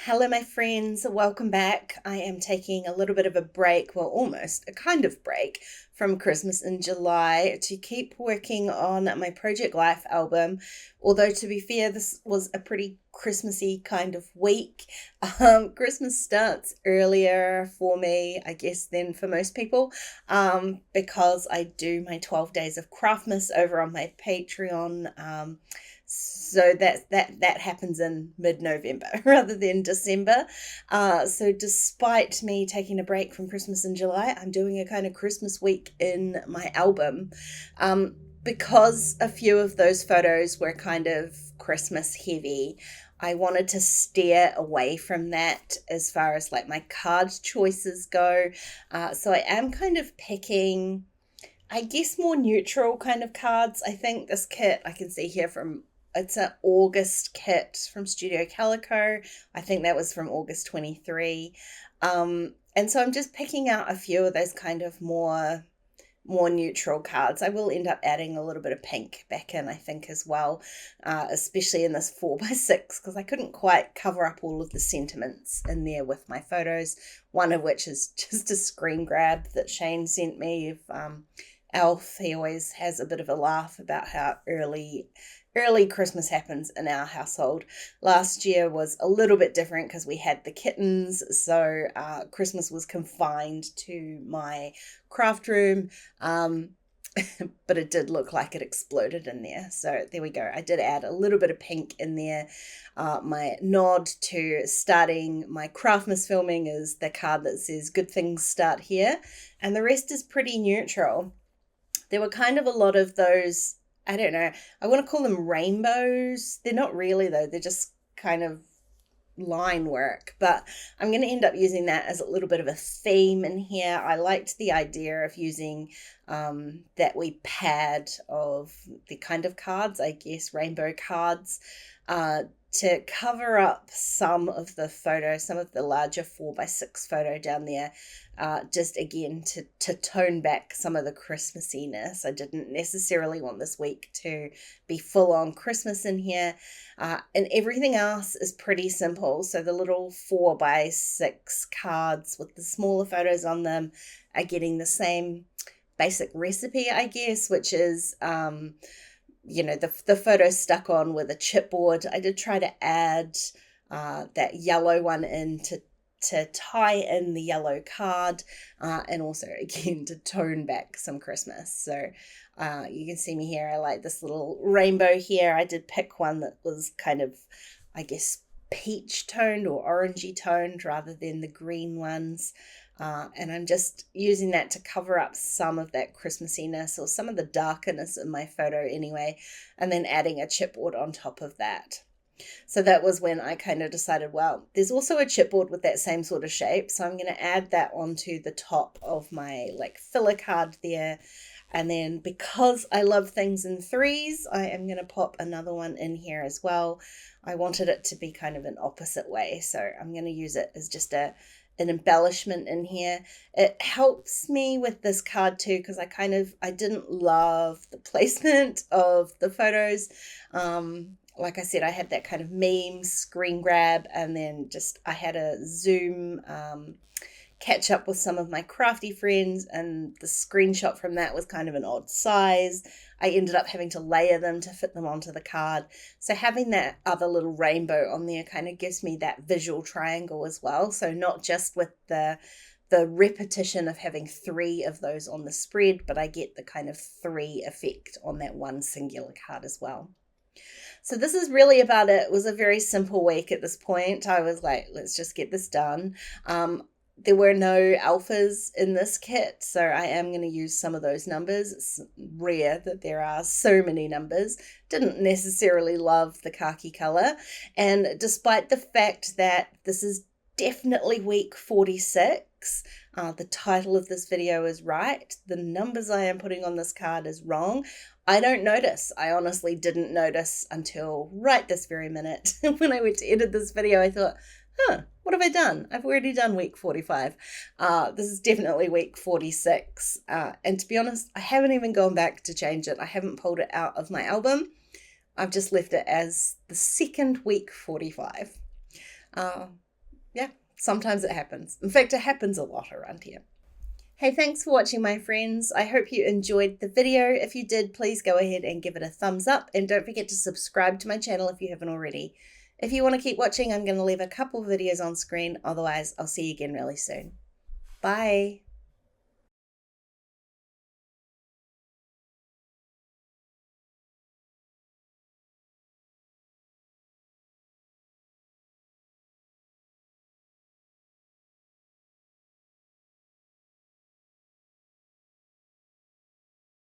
Hello, my friends. Welcome back. I am taking a little bit of a break, well, almost a kind of break from Christmas in July to keep working on my Project Life album. Although, to be fair, this was a pretty Christmassy kind of week. Christmas starts earlier for me, I guess, than for most people, because I do my 12 days of Craftmas over on my Patreon. So that happens in mid-November rather than December. So despite me taking a break from Christmas in July, I'm doing a kind of Christmas week in my album. Because a few of those photos were kind of Christmas heavy, I wanted to steer away from that as far as like my card choices go. So I am kind of picking, I guess, more neutral kind of cards. I think this kit I can see here from, it's an August kit from Studio Calico. I think that was from August 23. And so I'm just picking out a few of those kind of more neutral cards. I will end up adding a little bit of pink back in, I think, as well, especially in this 4x6, because I couldn't quite cover up all of the sentiments in there with my photos, one of which is just a screen grab that Shane sent me of Elf. He always has a bit of a laugh about how early Christmas happens in our household. Last year was a little bit different because we had the kittens, so Christmas was confined to my craft room, but it did look like it exploded in there. So there we go. I did add a little bit of pink in there. My nod to starting my Craftmas filming is the card that says "Good things start here," and the rest is pretty neutral. There were kind of a lot of those, I don't know, I want to call them rainbows. They're not really, though. They're just kind of line work, but I'm going to end up using that as a little bit of a theme in here. I liked the idea of using that wee pad of the kind of cards, I guess, rainbow cards, to cover up some of the photo, some of the larger 4x6 photo down there, just again to tone back some of the Christmassiness. I didn't necessarily want this week to be full on Christmas in here, and everything else is pretty simple. So the little 4x6 cards with the smaller photos on them are getting the same basic recipe, I guess, which is the photo stuck on with a chipboard. I did try to add that yellow one in to tie in the yellow card, and also again to tone back some Christmas. So you can see me here. I like this little rainbow here. I did pick one that was kind of, I guess, peach toned or orangey toned rather than the green ones. And I'm just using that to cover up some of that Christmassiness or some of the darkness in my photo anyway, and then adding a chipboard on top of that. So that was when I kind of decided, well, there's also a chipboard with that same sort of shape, so I'm going to add that onto the top of my like filler card there. And then because I love things in threes, I am going to pop another one in here as well. I wanted it to be kind of an opposite way, so I'm going to use it as just an embellishment in here. It helps me with this card too, because I didn't love the placement of the photos. Like I said, I had that kind of meme screen grab, and then just I had a Zoom catch up with some of my crafty friends, and the screenshot from that was kind of an odd size. I ended up having to layer them to fit them onto the card. So having that other little rainbow on there kind of gives me that visual triangle as well. So not just with the repetition of having three of those on the spread, but I get the kind of three effect on that one singular card as well. So this is really about it. It was a very simple week at this point. I was like, let's just get this done. There were no alphas in this kit, so I am going to use some of those numbers. It's rare that there are so many numbers. Didn't necessarily love the khaki color. And despite the fact that this is definitely week 46, the title of this video is right, the numbers I am putting on this card is wrong, I don't notice. I honestly didn't notice until right this very minute. When I went to edit this video, I thought, what have I done? I've already done week 45. This is definitely week 46. And to be honest, I haven't even gone back to change it. I haven't pulled it out of my album. I've just left it as the second week 45. Yeah, sometimes it happens. In fact, it happens a lot around here. Hey, thanks for watching, my friends. I hope you enjoyed the video. If you did, please go ahead and give it a thumbs up, and don't forget to subscribe to my channel if you haven't already. If you want to keep watching, I'm going to leave a couple of videos on screen. Otherwise, I'll see you again really soon. Bye.